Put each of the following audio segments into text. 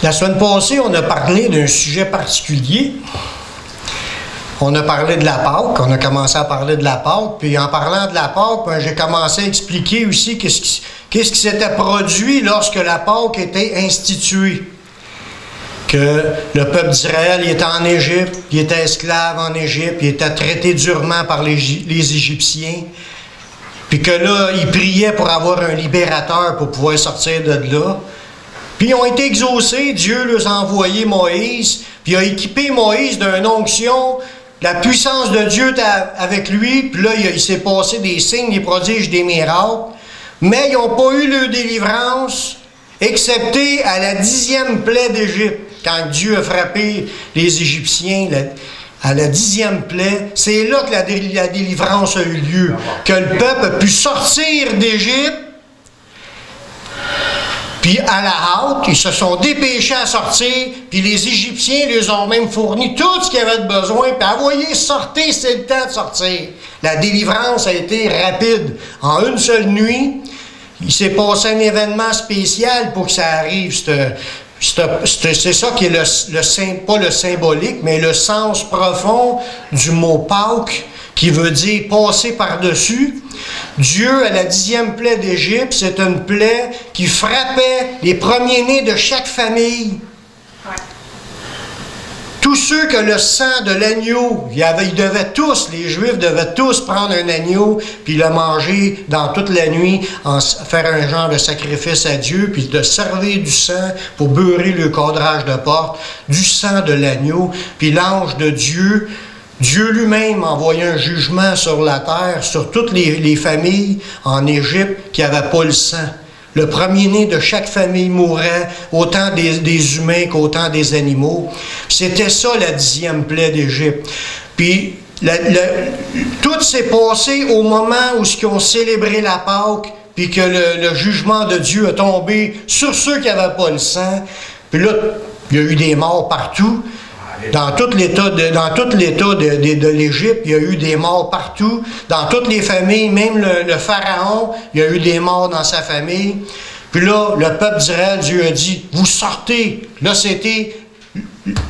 La semaine passée, on a parlé d'un sujet particulier. On a parlé de la Pâque, on a commencé à parler de la Pâque, puis en parlant de la Pâque, ben, j'ai commencé à expliquer aussi qu'est-ce qui s'était produit lorsque la Pâque était instituée. Que le peuple d'Israël était en Égypte, il était esclave en Égypte, il était traité durement par les Égyptiens, puis que là, ils priaient pour avoir un libérateur pour pouvoir sortir de là. Puis ils ont été exaucés, Dieu leur a envoyé Moïse, puis il a équipé Moïse d'une onction, la puissance de Dieu était avec lui, puis là, il s'est passé des signes, des prodiges, des miracles, mais ils n'ont pas eu leur délivrance, excepté à la 10e plaie d'Égypte, quand Dieu a frappé les Égyptiens, à la 10e plaie, c'est là que la délivrance a eu lieu, que le peuple a pu sortir d'Égypte. Puis à la hâte, ils se sont dépêchés à sortir, puis les Égyptiens les ont même fourni tout ce qu'ils avaient de besoin, puis envoyez, sortez, c'est le temps de sortir. La délivrance a été rapide. En une seule nuit, il s'est passé un événement spécial pour que ça arrive. C'est ça qui est pas le symbolique, mais le sens profond du mot Pâques, qui veut dire passer par-dessus. Dieu, à la 10e plaie d'Égypte, c'est une plaie qui frappait les premiers-nés de chaque famille. Ouais. Tous ceux que le sang de l'agneau, ils devaient tous, les Juifs devaient tous prendre un agneau, puis le manger dans toute la nuit, faire un genre de sacrifice à Dieu, puis de servir du sang pour beurrer le cadrage de porte, du sang de l'agneau, puis l'ange de Dieu. Dieu lui-même envoyait un jugement sur la terre, sur toutes les familles en Égypte qui n'avaient pas le sang. Le premier-né de chaque famille mourait, autant des humains qu'autant des animaux. C'était ça la 10e plaie d'Égypte. Puis tout s'est passé au moment où ils ont célébré la Pâque, puis que le jugement de Dieu a tombé sur ceux qui n'avaient pas le sang. Puis là, il y a eu des morts partout. Dans tout l'État de l'Égypte, il y a eu des morts partout. Dans toutes les familles, même le pharaon, il y a eu des morts dans sa famille. Puis là, le peuple d'Israël, Dieu a dit, vous sortez. Là, c'était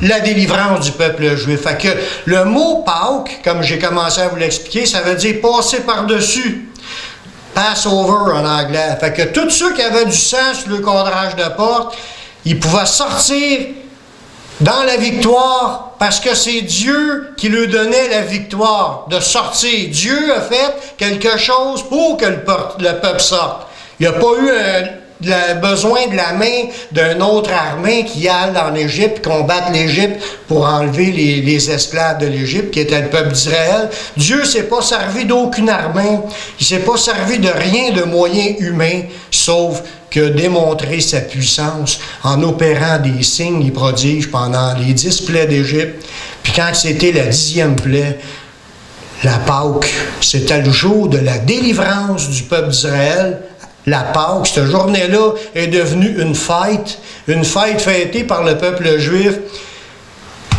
la délivrance du peuple juif. Fait que le mot Pâques, comme j'ai commencé à vous l'expliquer, ça veut dire passer par-dessus. Passover en anglais. Fait que tous ceux qui avaient du sang sur le cadrage de porte, ils pouvaient sortir dans la victoire, parce que c'est Dieu qui leur donnait la victoire de sortir. Dieu a fait quelque chose pour que le peuple sorte. Il n'y a pas eu besoin de la main d'une autre armée qui aille en Égypte, combattre l'Égypte pour enlever les esclaves de l'Égypte, qui était le peuple d'Israël. Dieu ne s'est pas servi d'aucune armée. Il ne s'est pas servi de rien de moyen humain, sauf que démontrer sa puissance en opérant des signes, des prodiges pendant les 10 plaies d'Égypte. Puis quand c'était la 10e plaie, la Pâque, c'était le jour de la délivrance du peuple d'Israël. La Pâque, cette journée-là est devenue une fête fêtée par le peuple juif.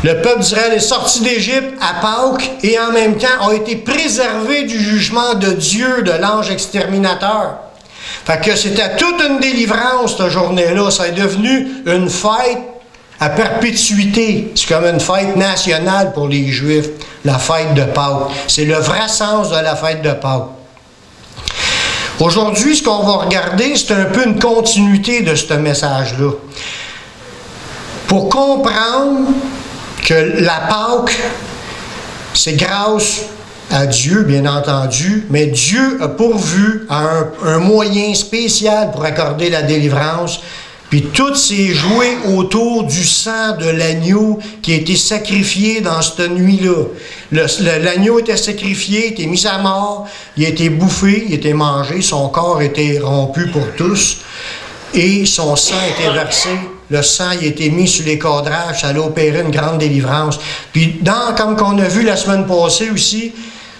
Le peuple d'Israël est sorti d'Égypte à Pâques et en même temps a été préservé du jugement de Dieu, de l'ange exterminateur. Fait que c'était toute une délivrance, cette journée-là. Ça est devenu une fête à perpétuité. C'est comme une fête nationale pour les Juifs, la fête de Pâques. C'est le vrai sens de la fête de Pâques. Aujourd'hui, ce qu'on va regarder, c'est un peu une continuité de ce message-là. Pour comprendre que la Pâque, c'est grâce à Dieu, bien entendu, mais Dieu a pourvu à un moyen spécial pour accorder la délivrance, puis tout s'est joué autour du sang de l'agneau qui a été sacrifié dans cette nuit-là. L'agneau était sacrifié, était mis à mort, il a été bouffé, il a été mangé, son corps était rompu pour tous, et son sang était versé. Le sang il a été mis sur les cadrages, ça a opéré une grande délivrance. Puis, comme on a vu la semaine passée aussi,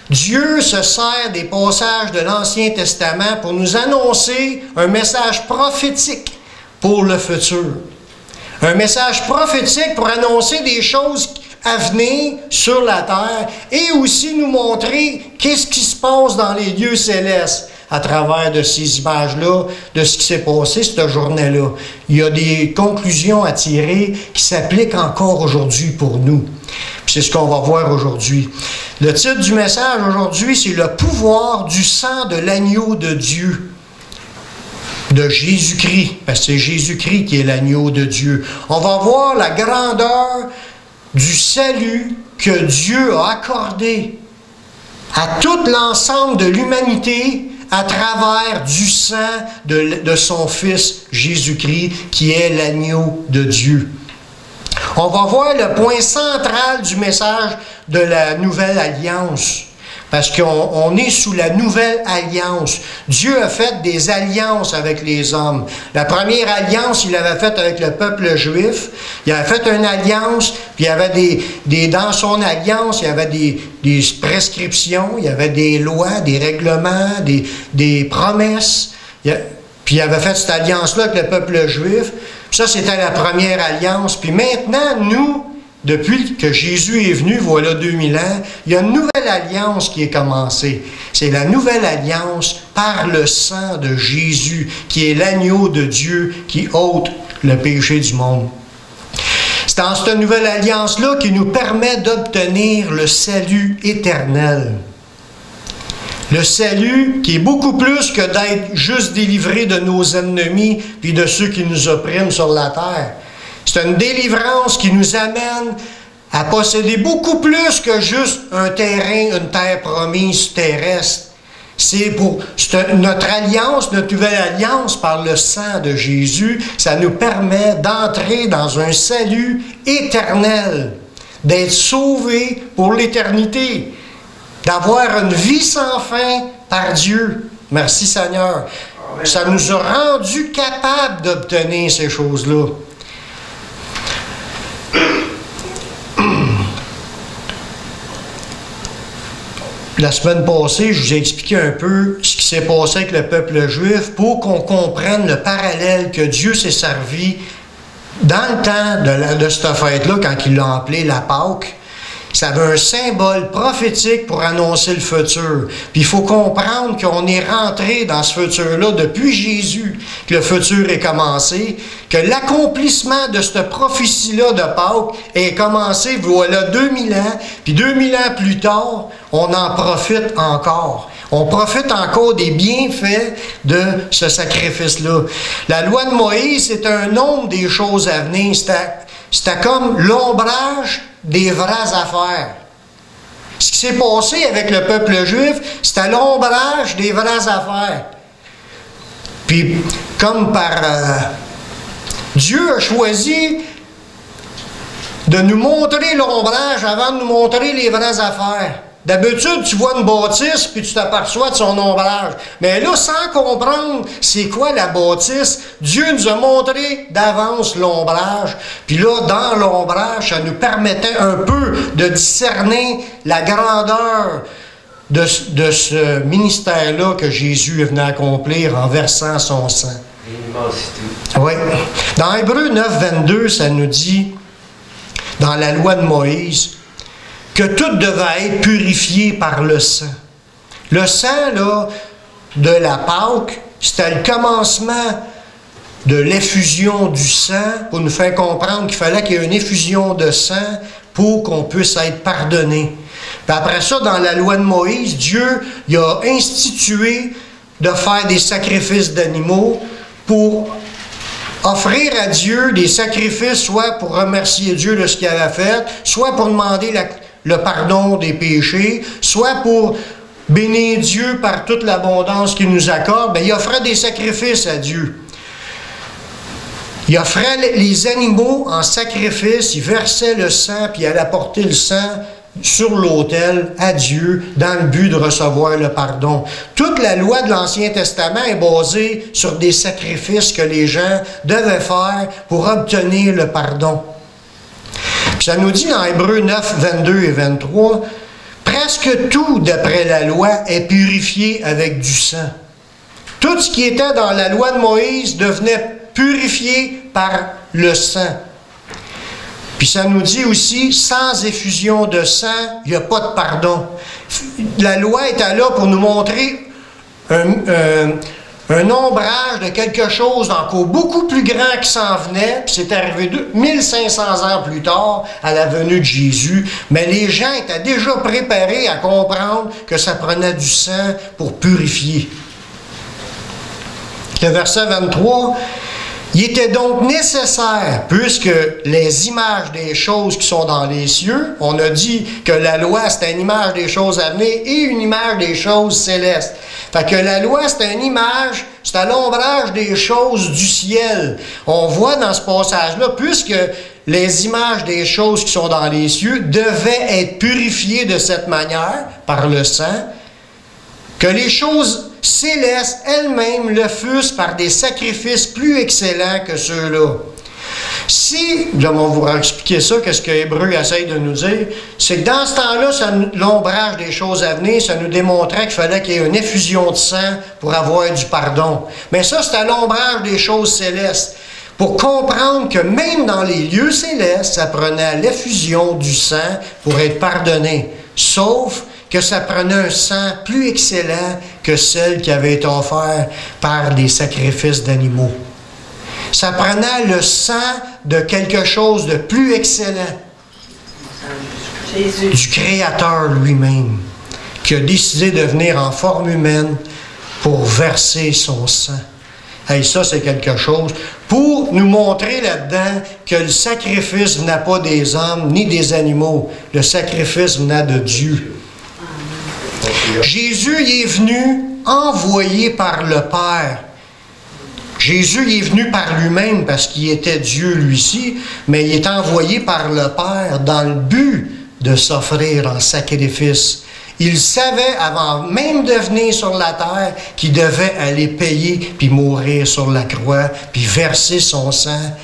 Dieu se sert des passages de l'Ancien Testament pour nous annoncer un message prophétique pour le futur. Un message prophétique pour annoncer des choses à venir sur la terre et aussi nous montrer qu'est-ce qui se passe dans les lieux célestes. à travers de ces images-là, de ce qui s'est passé cette journée-là. Il y a des conclusions à tirer qui s'appliquent encore aujourd'hui pour nous. C'est ce qu'on va voir aujourd'hui. Le titre du message aujourd'hui, c'est « Le pouvoir du sang de l'agneau de Dieu ». De Jésus-Christ, parce que c'est Jésus-Christ qui est l'agneau de Dieu. On va voir la grandeur du salut que Dieu a accordé à tout l'ensemble de l'humanité à travers du sang de son Fils Jésus-Christ, qui est l'agneau de Dieu. On va voir le point central du message de la Nouvelle Alliance. Parce qu'on est sous la Nouvelle Alliance. Dieu a fait des alliances avec les hommes. La première alliance, il l'avait faite avec le peuple juif. Il avait fait une alliance, puis il y avait dans son alliance, il y avait des prescriptions, il y avait des lois, des règlements, des promesses. Puis il avait fait cette alliance-là avec le peuple juif. Puis ça, c'était la première alliance. Puis maintenant, nous, depuis que Jésus est venu, voilà 2000 ans, il y a une nouvelle alliance qui est commencée. C'est la nouvelle alliance par le sang de Jésus, qui est l'agneau de Dieu qui ôte le péché du monde. C'est dans cette nouvelle alliance-là qui nous permet d'obtenir le salut éternel. Le salut qui est beaucoup plus que d'être juste délivré de nos ennemis puis de ceux qui nous oppriment sur la terre. C'est une délivrance qui nous amène à posséder beaucoup plus que juste un terrain, une terre promise terrestre. C'est notre alliance, notre nouvelle alliance par le sang de Jésus, ça nous permet d'entrer dans un salut éternel, d'être sauvés pour l'éternité, d'avoir une vie sans fin par Dieu. Merci Seigneur. Ça nous a rendus capables d'obtenir ces choses-là. La semaine passée, je vous ai expliqué un peu ce qui s'est passé avec le peuple juif pour qu'on comprenne le parallèle que Dieu s'est servi dans le temps de cette fête-là, quand il l'a appelé la Pâque. Ça avait un symbole prophétique pour annoncer le futur. Puis il faut comprendre qu'on est rentré dans ce futur-là depuis Jésus, que le futur est commencé, que l'accomplissement de cette prophétie-là de Pâques est commencé voilà 2000 ans, puis 2000 ans plus tard, on en profite encore. On profite encore des bienfaits de ce sacrifice-là. La loi de Moïse, c'est un nombre des choses à venir. C'était comme l'ombrage des vraies affaires. Ce qui s'est passé avec le peuple juif, c'était l'ombrage des vraies affaires. Puis, comme Dieu a choisi de nous montrer l'ombrage avant de nous montrer les vraies affaires. D'habitude, tu vois une bâtisse, puis tu t'aperçois de son ombrage. Mais là, sans comprendre c'est quoi la bâtisse, Dieu nous a montré d'avance l'ombrage. Puis là, dans l'ombrage, ça nous permettait un peu de discerner la grandeur de ce ministère-là que Jésus est venu accomplir en versant son sang. Oui. Dans Hébreux 9, 22, ça nous dit, dans la loi de Moïse, que tout devait être purifié par le sang. Le sang, là, de la Pâque, c'était le commencement de l'effusion du sang pour nous faire comprendre qu'il fallait qu'il y ait une effusion de sang pour qu'on puisse être pardonné. Puis après ça, dans la loi de Moïse, Dieu il a institué de faire des sacrifices d'animaux pour offrir à Dieu des sacrifices, soit pour remercier Dieu de ce qu'il avait fait, soit pour demander le pardon des péchés, soit pour bénir Dieu par toute l'abondance qu'il nous accorde. Bien, il offrait des sacrifices à Dieu. Il offrait les animaux en sacrifice, il versait le sang, puis il allait apporter le sang sur l'autel à Dieu dans le but de recevoir le pardon. Toute la loi de l'Ancien Testament est basée sur des sacrifices que les gens devaient faire pour obtenir le pardon. Puis ça nous dit dans Hébreux 9, 22 et 23, presque tout d'après la loi est purifié avec du sang. Tout ce qui était dans la loi de Moïse devenait purifié par le sang. Puis ça nous dit aussi, sans effusion de sang, il n'y a pas de pardon. La loi était là pour nous montrer un ombrage de quelque chose encore beaucoup plus grand qui s'en venait, puis c'est arrivé 1500 ans plus tard, à la venue de Jésus, mais les gens étaient déjà préparés à comprendre que ça prenait du sang pour purifier. Le verset 23, il était donc nécessaire, puisque les images des choses qui sont dans les cieux, on a dit que la loi c'est une image des choses à venir et une image des choses célestes. Fait que la loi c'est une image, c'est à l'ombrage des choses du ciel. On voit dans ce passage-là, puisque les images des choses qui sont dans les cieux devaient être purifiées de cette manière, par le sang, que les choses célestes elles-mêmes le fussent par des sacrifices plus excellents que ceux-là. Si, on va vous expliquer ça, qu'est-ce que Hébreu essaye de nous dire, c'est que dans ce temps-là, l'ombrage des choses à venir, ça nous démontrait qu'il fallait qu'il y ait une effusion de sang pour avoir du pardon. Mais ça, c'était l'ombrage des choses célestes. Pour comprendre que même dans les lieux célestes, ça prenait l'effusion du sang pour être pardonné. Sauf que ça prenait un sang plus excellent que celle qui avait été offerte par des sacrifices d'animaux. Ça prenait le sang de quelque chose de plus excellent. Jésus. Du Créateur lui-même, qui a décidé de venir en forme humaine pour verser son sang. Et ça, c'est quelque chose pour nous montrer là-dedans que le sacrifice venait pas des hommes ni des animaux. Le sacrifice venait de Dieu. Jésus il est venu envoyé par le Père. Jésus il est venu par lui-même parce qu'il était Dieu lui-ci, mais il est envoyé par le Père dans le but de s'offrir en sacrifice. Il savait, avant même de venir sur la terre, qu'il devait aller payer, puis mourir sur la croix, puis verser son sang.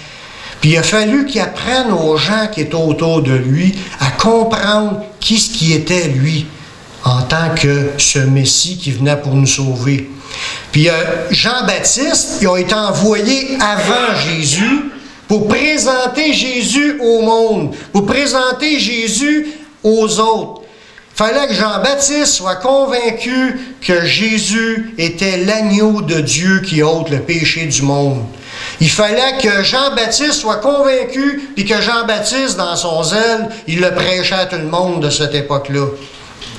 Puis il a fallu qu'il apprenne aux gens qui étaient autour de lui à comprendre qui était lui, en tant que ce Messie qui venait pour nous sauver. Puis Jean-Baptiste, il a été envoyé avant Jésus pour présenter Jésus au monde, pour présenter Jésus aux autres. Il fallait que Jean-Baptiste soit convaincu que Jésus était l'agneau de Dieu qui ôte le péché du monde. Il fallait que Jean-Baptiste soit convaincu, puis que Jean-Baptiste, dans son zèle, il le prêchait à tout le monde de cette époque-là,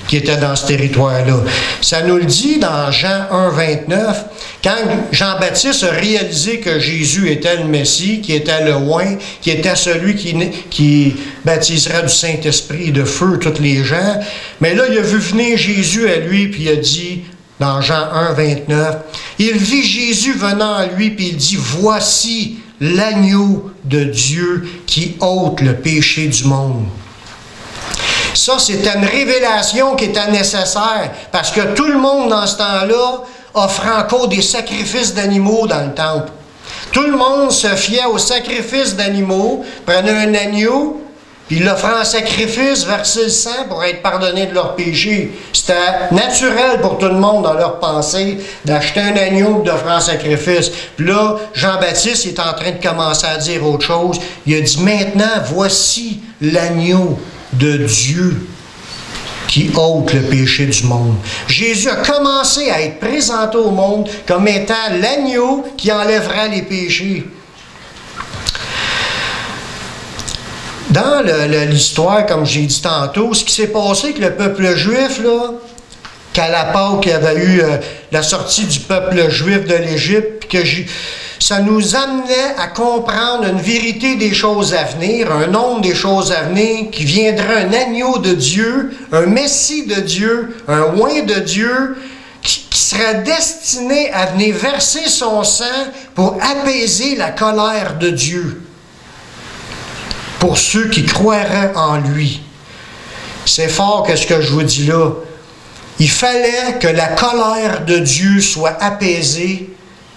qui était dans ce territoire-là. Ça nous le dit dans Jean 1, 29, quand Jean-Baptiste a réalisé que Jésus était le Messie, qui était le oint, qui était celui qui baptiserait du Saint-Esprit et de feu tous les gens. Mais là, il a vu venir Jésus à lui, puis il a dit, dans Jean 1, 29, il vit Jésus venant à lui, puis il dit, voici l'agneau de Dieu qui ôte le péché du monde. Ça, c'était une révélation qui était nécessaire, parce que tout le monde dans ce temps-là offrait encore des sacrifices d'animaux dans le temple. Tout le monde se fiait aux sacrifices d'animaux, prenait un agneau, puis l'offrait en sacrifice, versait le sang pour être pardonné de leurs péchés. C'était naturel pour tout le monde dans leur pensée d'acheter un agneau et d'offrir en sacrifice. Puis là, Jean-Baptiste est en train de commencer à dire autre chose. Il a dit, maintenant, voici l'agneau de Dieu qui ôte le péché du monde. Jésus a commencé à être présenté au monde comme étant l'agneau qui enlèvera les péchés. Dans l'histoire, comme j'ai dit tantôt, ce qui s'est passé avec le peuple juif, là, qu'à la Pâque, il y avait eu la sortie du peuple juif de l'Égypte, que ça nous amenait à comprendre une vérité des choses à venir, un nombre des choses à venir, qui viendrait un agneau de Dieu, un Messie de Dieu, un oint de Dieu, qui serait destiné à venir verser son sang pour apaiser la colère de Dieu, pour ceux qui croiraient en lui. C'est fort que ce que je vous dis là. Il fallait que la colère de Dieu soit apaisée,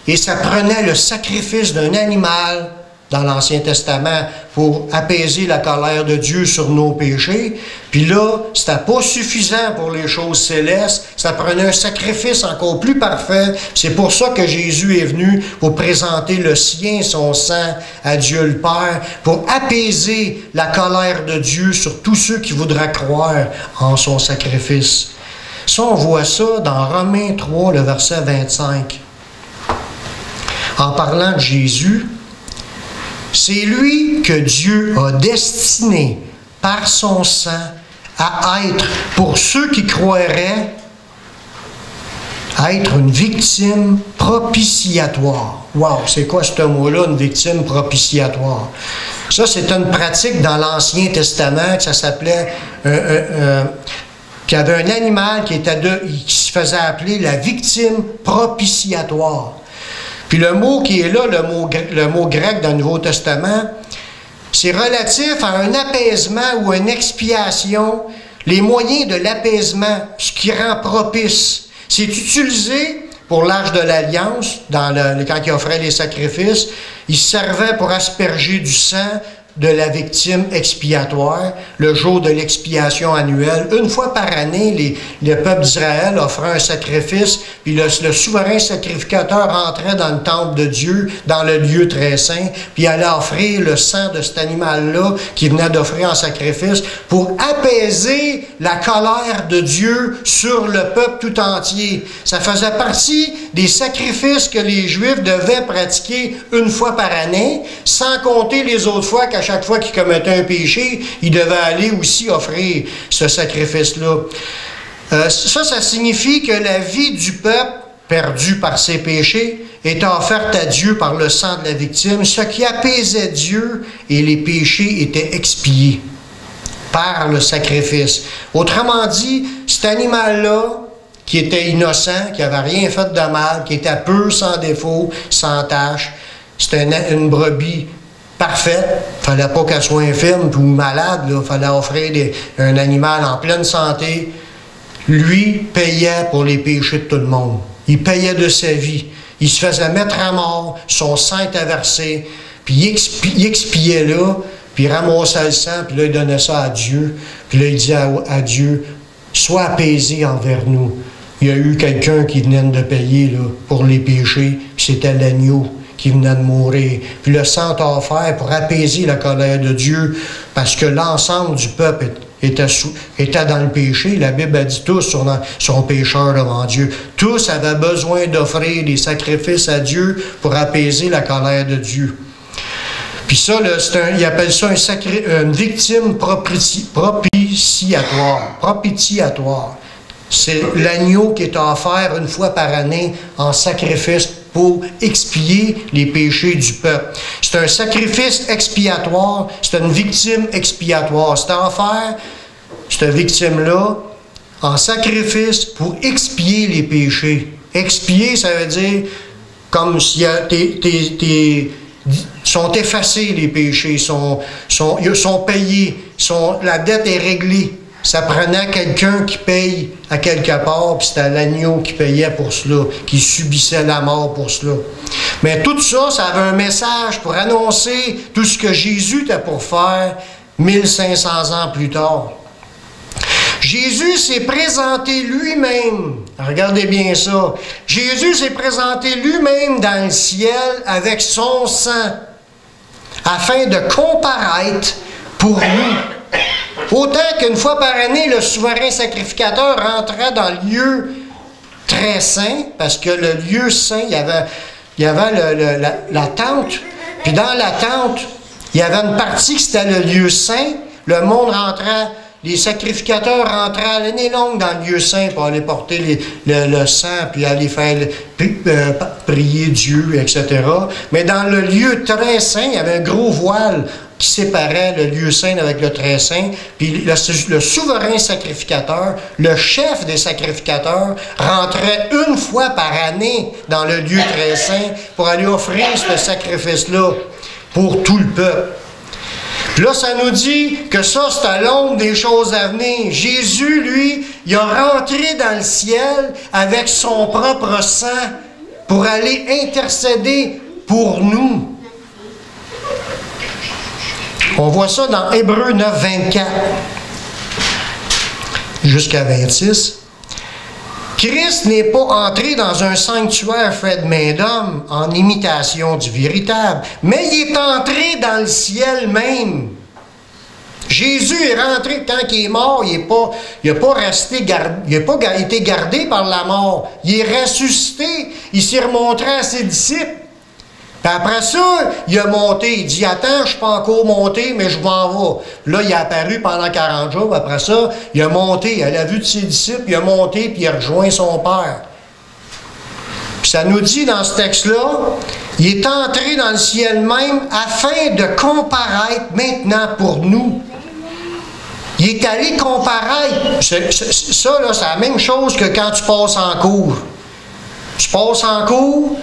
et ça prenait le sacrifice d'un animal dans l'Ancien Testament pour apaiser la colère de Dieu sur nos péchés. Puis là, c'était pas suffisant pour les choses célestes, ça prenait un sacrifice encore plus parfait. C'est pour ça que Jésus est venu pour présenter le sien, son sang, à Dieu le Père, pour apaiser la colère de Dieu sur tous ceux qui voudraient croire en son sacrifice. Ça, on voit ça dans Romains 3, le verset 25. En parlant de Jésus, c'est lui que Dieu a destiné par son sang à être, pour ceux qui croiraient, à être une victime propitiatoire. Wow, c'est quoi ce mot-là, une victime propitiatoire? Ça, c'est une pratique dans l'Ancien Testament que ça s'appelait... qu'il y avait un animal qui se faisait appeler la victime propitiatoire. Puis le mot qui est là, le mot grec dans le Nouveau Testament, c'est relatif à un apaisement ou une expiation, les moyens de l'apaisement, ce qui rend propice. C'est utilisé pour l'Arche de l'Alliance, quand il offrait les sacrifices. Il servait pour asperger du sang de la victime expiatoire, le jour de l'expiation annuelle. Une fois par année, le peuple d'Israël offrait un sacrifice, puis le souverain sacrificateur entrait dans le temple de Dieu, dans le lieu très saint, puis il allait offrir le sang de cet animal-là qu'il venait d'offrir en sacrifice pour apaiser la colère de Dieu sur le peuple tout entier. Ça faisait partie des sacrifices que les Juifs devaient pratiquer une fois par année, sans compter les autres fois qu'à chaque fois qu'ils commettaient un péché, ils devaient aller aussi offrir ce sacrifice-là. Ça signifie que la vie du peuple, perdu par ses péchés, était offerte à Dieu par le sang de la victime, ce qui apaisait Dieu, et les péchés étaient expiés par le sacrifice. Autrement dit, cet animal-là, qui était innocent, qui n'avait rien fait de mal, qui était pur, sans défaut, sans tache, c'était une brebis parfaite. Il ne fallait pas qu'elle soit infirme ou malade. Il fallait offrir un animal en pleine santé. Lui payait pour les péchés de tout le monde. Il payait de sa vie. Il se faisait mettre à mort, son sang était versé, puis il expiait là, puis il ramassait le sang, puis là il donnait ça à Dieu. Puis là il disait à Dieu, sois apaisé envers nous. Il y a eu quelqu'un qui venait de payer là, pour les péchés, puis c'était l'agneau qui venait de mourir. Puis le sang t'a offert pour apaiser la colère de Dieu, parce que l'ensemble du peuple était dans le péché. La Bible a dit tous sont pécheurs devant Dieu. Tous avaient besoin d'offrir des sacrifices à Dieu pour apaiser la colère de Dieu. Puis ça, il appelle ça une victime propitiatoire. C'est l'agneau qui est offert une fois par année en sacrifice pour expier les péchés du peuple. C'est un sacrifice expiatoire, c'est une victime expiatoire. C'est offert, cette victime-là, en sacrifice pour expier les péchés. Expier, ça veut dire comme si sont effacés les péchés, sont payés, la dette est réglée. Ça prenait quelqu'un qui paye à quelque part, puis c'était l'agneau qui payait pour cela, qui subissait la mort pour cela. Mais tout ça, ça avait un message pour annoncer tout ce que Jésus était pour faire 1500 ans plus tard. Jésus s'est présenté lui-même, regardez bien ça, Jésus s'est présenté lui-même dans le ciel avec son sang, afin de comparaître pour nous. Autant qu'une fois par année, le souverain sacrificateur rentrait dans le lieu très saint, parce que le lieu saint, il y avait la tente, puis dans la tente, il y avait une partie qui c'était le lieu saint, le monde rentrait, les sacrificateurs rentraient à l'année longue dans le lieu saint pour aller porter le sang, puis aller faire prier Dieu, etc. Mais dans le lieu très saint, il y avait un gros voile qui séparait le lieu saint avec le très saint. Puis le souverain sacrificateur, le chef des sacrificateurs, rentrait une fois par année dans le lieu très saint pour aller offrir ce sacrifice-là pour tout le peuple. Puis là, ça nous dit que ça, c'est à l'ombre des choses à venir. Jésus, lui, il a rentré dans le ciel avec son propre sang pour aller intercéder pour nous. On voit ça dans Hébreux 9, 24 jusqu'à 26. Christ n'est pas entré dans un sanctuaire fait de main d'homme en imitation du véritable, mais il est entré dans le ciel même. Jésus est rentré, quand il est mort, il n'a pas été gardé par la mort. Il est ressuscité. Il s'est remontré à ses disciples. Puis après ça, il a monté. Il dit, attends, je ne suis pas encore monté, mais je m'en vais. Là, il est apparu pendant 40 jours. Après ça, il a monté à la vue de ses disciples. Il a monté, puis il a rejoint son Père. Puis ça nous dit dans ce texte-là, il est entré dans le ciel même afin de comparaître maintenant pour nous. Il est allé comparaître. Ça, là, c'est la même chose que quand tu passes en cours. Tu passes en cours,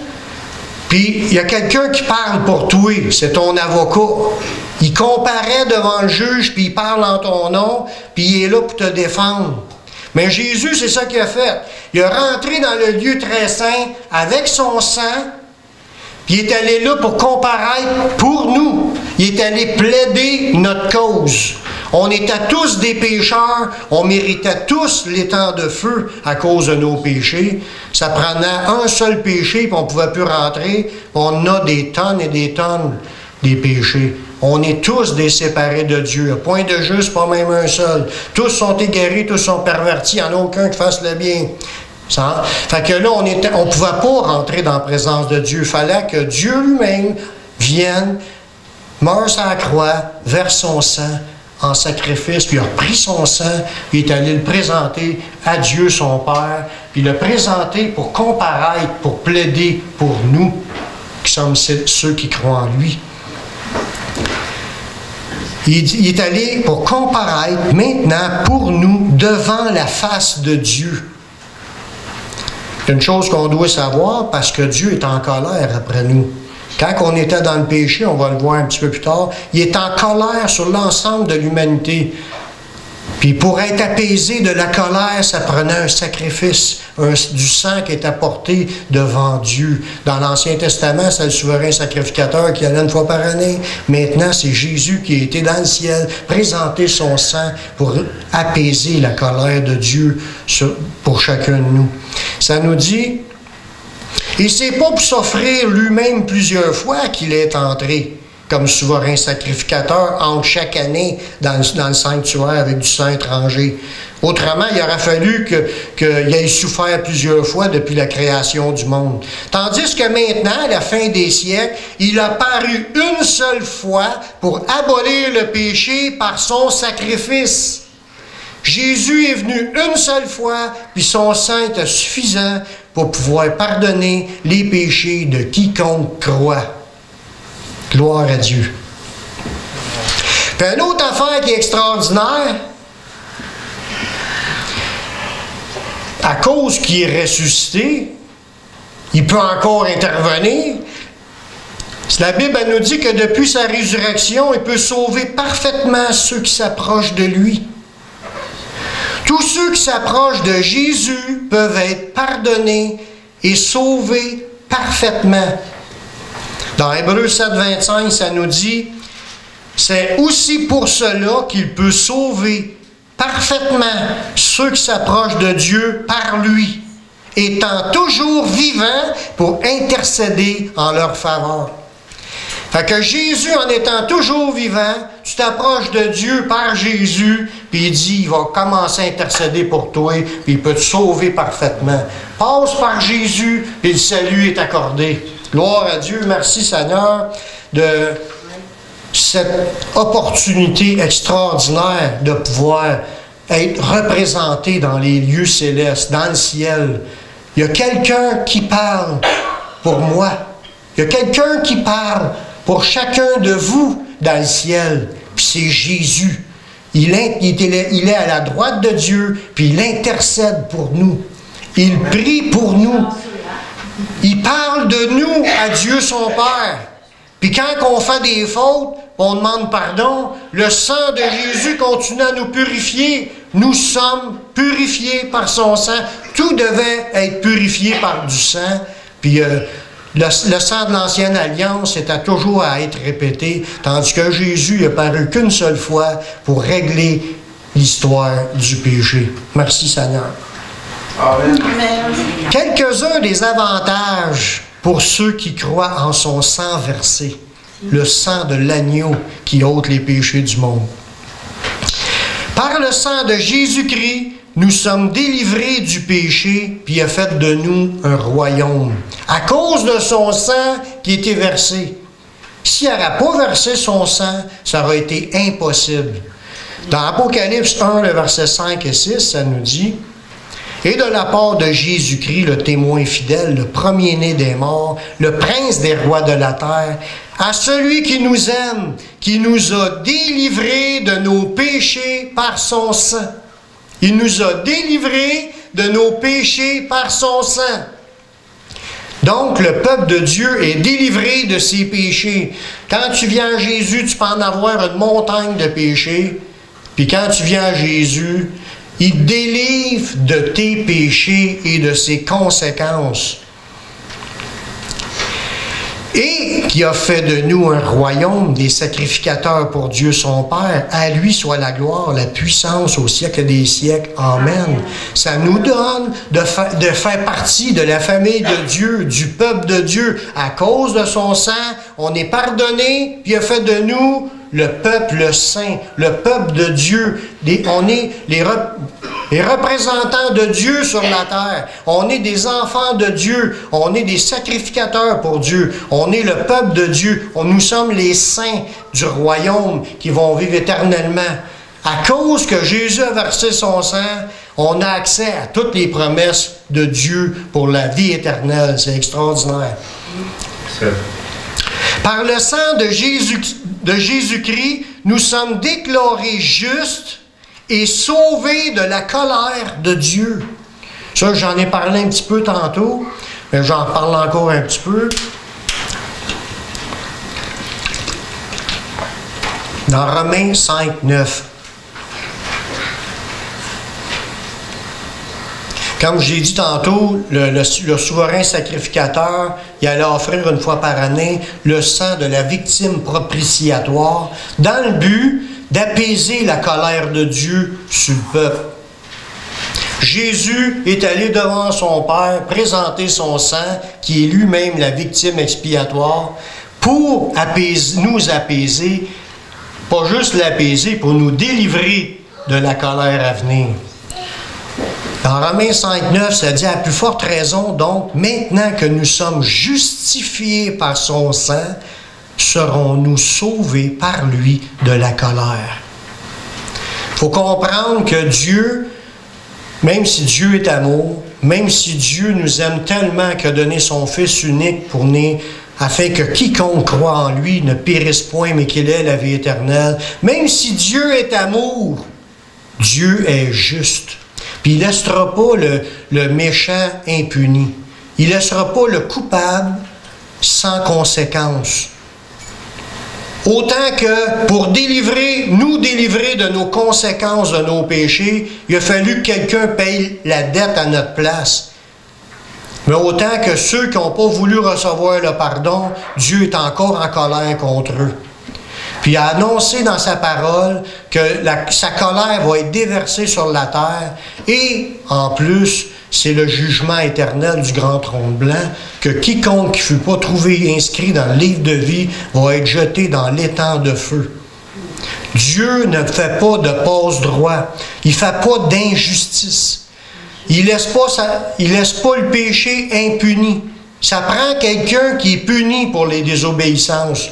puis il y a quelqu'un qui parle pour toi. C'est ton avocat. Il comparaît devant le juge, puis il parle en ton nom, puis il est là pour te défendre. Mais Jésus, c'est ça qu'il a fait. Il est rentré dans le lieu très saint avec son sang, puis il est allé là pour comparaître pour nous. Il est allé plaider notre cause. On était tous des pécheurs, on méritait tous les temps de feu à cause de nos péchés. Ça prenait un seul péché, puis on ne pouvait plus rentrer. On a des tonnes et des tonnes des péchés. On est tous des séparés de Dieu. Point de juste, pas même un seul. Tous sont égarés, tous sont pervertis. Il n'y en a aucun qui fasse le bien. Ça, fait que là, on ne pouvait pas rentrer dans la présence de Dieu. Il fallait que Dieu lui-même vienne, meure sur la croix, verse son sang en sacrifice, puis il a pris son sang, puis il est allé le présenter à Dieu son Père, puis il l'a présenté pour comparaître, pour plaider pour nous, qui sommes ceux qui croient en lui. Il est allé pour comparaître maintenant pour nous devant la face de Dieu. C'est une chose qu'on doit savoir parce que Dieu est en colère après nous. Quand on était dans le péché, on va le voir un petit peu plus tard, il est en colère sur l'ensemble de l'humanité. Puis pour être apaisé de la colère, ça prenait un sacrifice, du sang qui est apporté devant Dieu. Dans l'Ancien Testament, c'est le souverain sacrificateur qui allait une fois par année. Maintenant, c'est Jésus qui a été dans le ciel, présenter son sang pour apaiser la colère de Dieu pour chacun de nous. Ça nous dit... Et c'est pas pour s'offrir lui-même plusieurs fois qu'il est entré comme souverain sacrificateur entre chaque année dans le sanctuaire avec du sang étranger. Autrement, il aurait fallu qu'il ait souffert plusieurs fois depuis la création du monde. Tandis que maintenant, à la fin des siècles, il a paru une seule fois pour abolir le péché par son sacrifice. Jésus est venu une seule fois, puis son sang était suffisant pour pouvoir pardonner les péchés de quiconque croit. Gloire à Dieu. Puis une autre affaire qui est extraordinaire, à cause qu'il est ressuscité, il peut encore intervenir. La Bible elle nous dit que depuis sa résurrection, il peut sauver parfaitement ceux qui s'approchent de lui. Tous ceux qui s'approchent de Jésus peuvent être pardonnés et sauvés parfaitement. Dans Hébreux 7, 25, ça nous dit, c'est aussi pour cela qu'il peut sauver parfaitement ceux qui s'approchent de Dieu par lui, étant toujours vivant pour intercéder en leur faveur. Fait que Jésus, en étant toujours vivant, tu t'approches de Dieu par Jésus, puis il dit, il va commencer à intercéder pour toi, puis il peut te sauver parfaitement. Passe par Jésus, puis le salut est accordé. Gloire à Dieu, merci Seigneur de cette opportunité extraordinaire de pouvoir être représenté dans les lieux célestes, dans le ciel. Il y a quelqu'un qui parle pour moi. Il y a quelqu'un qui parle pour chacun de vous dans le ciel. Puis c'est Jésus. Il est à la droite de Dieu, puis il intercède pour nous. Il prie pour nous. Il parle de nous à Dieu son Père. Puis quand on fait des fautes, on demande pardon, le sang de Jésus continue à nous purifier. Nous sommes purifiés par son sang. Tout devait être purifié par du sang. Puis le sang de l'ancienne alliance était toujours à être répété, tandis que Jésus n'est paru qu'une seule fois pour régler l'histoire du péché. Merci Seigneur. Amen. Quelques-uns des avantages pour ceux qui croient en son sang versé, le sang de l'agneau qui ôte les péchés du monde. Par le sang de Jésus-Christ, nous sommes délivrés du péché, puis il a fait de nous un royaume. À cause de son sang qui était versé. S'il n'aurait pas versé son sang, ça aurait été impossible. Dans Apocalypse 1, le verset 5 et 6, ça nous dit: et de la part de Jésus-Christ, le témoin fidèle, le premier-né des morts, le prince des rois de la terre, à celui qui nous aime, qui nous a délivrés de nos péchés par son sang. Il nous a délivrés de nos péchés par son sang. Donc, le peuple de Dieu est délivré de ses péchés. Quand tu viens à Jésus, tu peux en avoir une montagne de péchés. Puis quand tu viens à Jésus, il te délivre de tes péchés et de ses conséquences. Et qui a fait de nous un royaume des sacrificateurs pour Dieu son Père. À lui soit la gloire, la puissance au siècle des siècles. Amen. Ça nous donne de faire partie de la famille de Dieu, du peuple de Dieu. À cause de son sang, on est pardonné, puis il a fait de nous le peuple saint, le peuple de Dieu. On est les représentants de Dieu sur la terre. On est des enfants de Dieu. On est des sacrificateurs pour Dieu. On est le peuple de Dieu. Nous sommes les saints du royaume qui vont vivre éternellement. À cause que Jésus a versé son sang, on a accès à toutes les promesses de Dieu pour la vie éternelle. C'est extraordinaire. Par le sang de Jésus-Christ, nous sommes déclarés justes et sauvés de la colère de Dieu. Ça, j'en ai parlé un petit peu tantôt, mais j'en parle encore un petit peu. Dans Romains 5, 9. Comme j'ai dit tantôt, le souverain sacrificateur, il allait offrir une fois par année le sang de la victime propitiatoire dans le but d'apaiser la colère de Dieu sur le peuple. Jésus est allé devant son Père présenter son sang, qui est lui-même la victime expiatoire, pour nous apaiser, pas juste l'apaiser, pour nous délivrer de la colère à venir. Dans Romains 5,9, ça dit: à plus forte raison, donc, maintenant que nous sommes justifiés par son sang, serons-nous sauvés par lui de la colère. Il faut comprendre que Dieu, même si Dieu est amour, même si Dieu nous aime tellement qu'il a donné son Fils unique pour nous, afin que quiconque croit en lui ne périsse point, mais qu'il ait la vie éternelle, même si Dieu est amour, Dieu est juste. Puis il ne laissera pas le méchant impuni. Il ne laissera pas le coupable sans conséquence. Autant que pour nous délivrer de nos conséquences de nos péchés, il a fallu que quelqu'un paye la dette à notre place. Mais autant que ceux qui n'ont pas voulu recevoir le pardon, Dieu est encore en colère contre eux. Puis il a annoncé dans sa parole que sa colère va être déversée sur la terre. Et en plus, c'est le jugement éternel du grand trône blanc, que quiconque qui ne fut pas trouvé inscrit dans le livre de vie va être jeté dans l'étang de feu. Dieu ne fait pas de passe-droit. Il ne fait pas d'injustice. Il laisse pas le péché impuni. Ça prend quelqu'un qui est puni pour les désobéissances.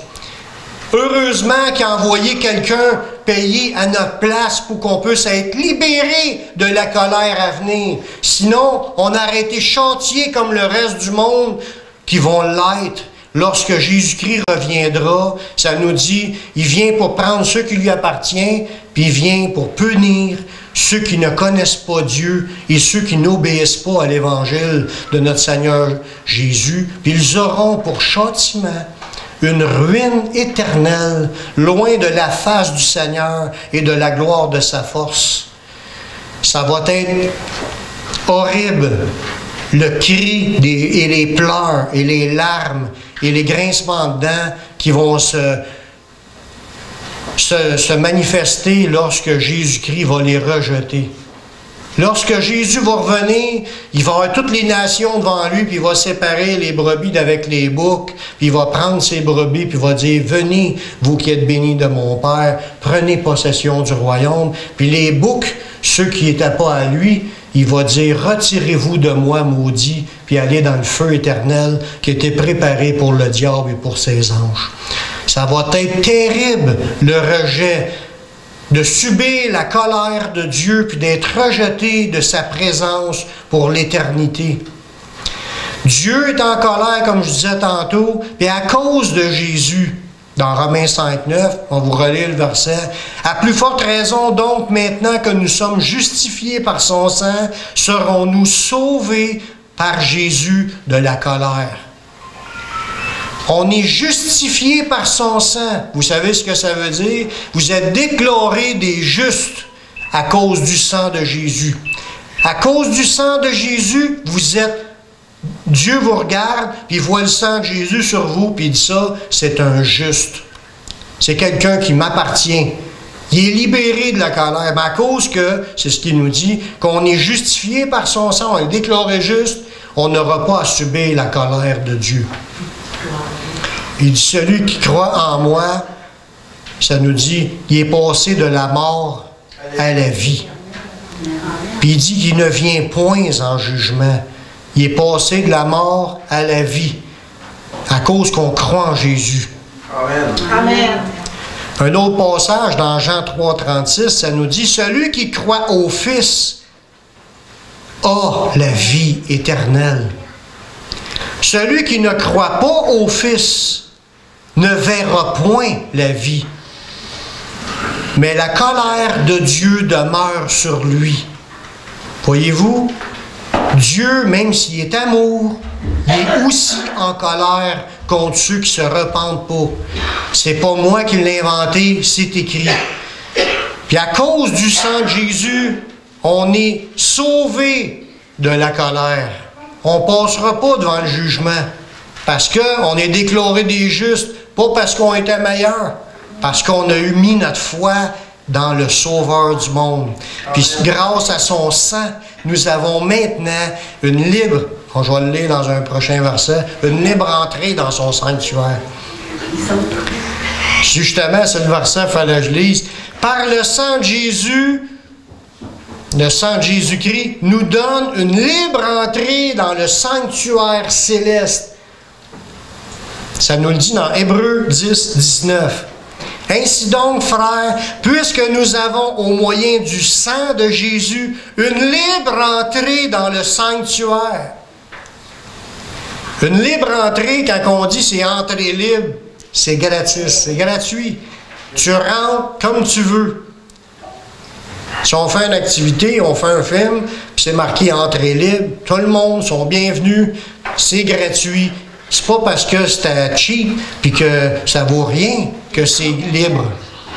Heureusement qu'il a envoyé quelqu'un payer à notre place pour qu'on puisse être libéré de la colère à venir. Sinon, on aurait été chantier comme le reste du monde qui vont l'être. Lorsque Jésus-Christ reviendra, ça nous dit, il vient pour prendre ce qui lui appartient, puis il vient pour punir ceux qui ne connaissent pas Dieu et ceux qui n'obéissent pas à l'Évangile de notre Seigneur Jésus. Puis ils auront pour châtiment une ruine éternelle, loin de la face du Seigneur et de la gloire de sa force. Ça va être horrible, le cri et les pleurs et les larmes et les grincements de dents qui vont se manifester lorsque Jésus-Christ va les rejeter. Lorsque Jésus va revenir, il va avoir toutes les nations devant lui, puis il va séparer les brebis d'avec les boucs, puis il va prendre ses brebis, puis il va dire, « Venez, vous qui êtes bénis de mon Père, prenez possession du royaume. » Puis les boucs, ceux qui n'étaient pas à lui, il va dire, « Retirez-vous de moi, maudits, puis allez dans le feu éternel qui était préparé pour le diable et pour ses anges. » Ça va être terrible, le rejet, de subir la colère de Dieu, puis d'être rejeté de sa présence pour l'éternité. Dieu est en colère, comme je disais tantôt, puis à cause de Jésus, dans Romains 5,9, on vous relit le verset, « À plus forte raison donc, maintenant que nous sommes justifiés par son sang, serons-nous sauvés par Jésus de la colère. » On est justifié par son sang. Vous savez ce que ça veut dire? Vous êtes déclarés des justes à cause du sang de Jésus. À cause du sang de Jésus, vous êtes... Dieu vous regarde, puis il voit le sang de Jésus sur vous, puis il dit ça, c'est un juste. C'est quelqu'un qui m'appartient. Il est libéré de la colère. Mais à cause que, c'est ce qu'il nous dit, qu'on est justifié par son sang, on est déclaré juste, on n'aura pas à subir la colère de Dieu. Il dit, celui qui croit en moi, ça nous dit, il est passé de la mort à la vie. Puis il dit qu'il ne vient point en jugement. Il est passé de la mort à la vie, à cause qu'on croit en Jésus. Amen. Amen. Un autre passage dans Jean 3,36, ça nous dit, celui qui croit au Fils a la vie éternelle. Celui qui ne croit pas au Fils ne verra point la vie. Mais la colère de Dieu demeure sur lui. Voyez-vous, Dieu, même s'il est amour, il est aussi en colère contre ceux qui ne se repentent pas. C'est pas moi qui l'ai inventé, c'est écrit. Puis à cause du sang de Jésus, on est sauvé de la colère. On ne passera pas devant le jugement. Parce qu'on est déclaré des justes, pas parce qu'on était meilleurs, parce qu'on a eu mis notre foi dans le Sauveur du monde. Puis grâce à son sang, nous avons maintenant une libre, je vais le lire dans un prochain verset, une libre entrée dans son sanctuaire. Justement, c'est le verset, il fallait que je lise. Par le sang de Jésus, le sang de Jésus-Christ nous donne une libre entrée dans le sanctuaire céleste. Ça nous le dit dans Hébreux 10, 19. Ainsi donc, frères, puisque nous avons au moyen du sang de Jésus une libre entrée dans le sanctuaire. Une libre entrée, quand on dit c'est entrée libre, c'est gratis, c'est gratuit. Tu rentres comme tu veux. Si on fait une activité, on fait un film, puis c'est marqué entrée libre, tout le monde sont bienvenus, c'est gratuit. C'est pas parce que c'était cheap puis que ça vaut rien que c'est libre.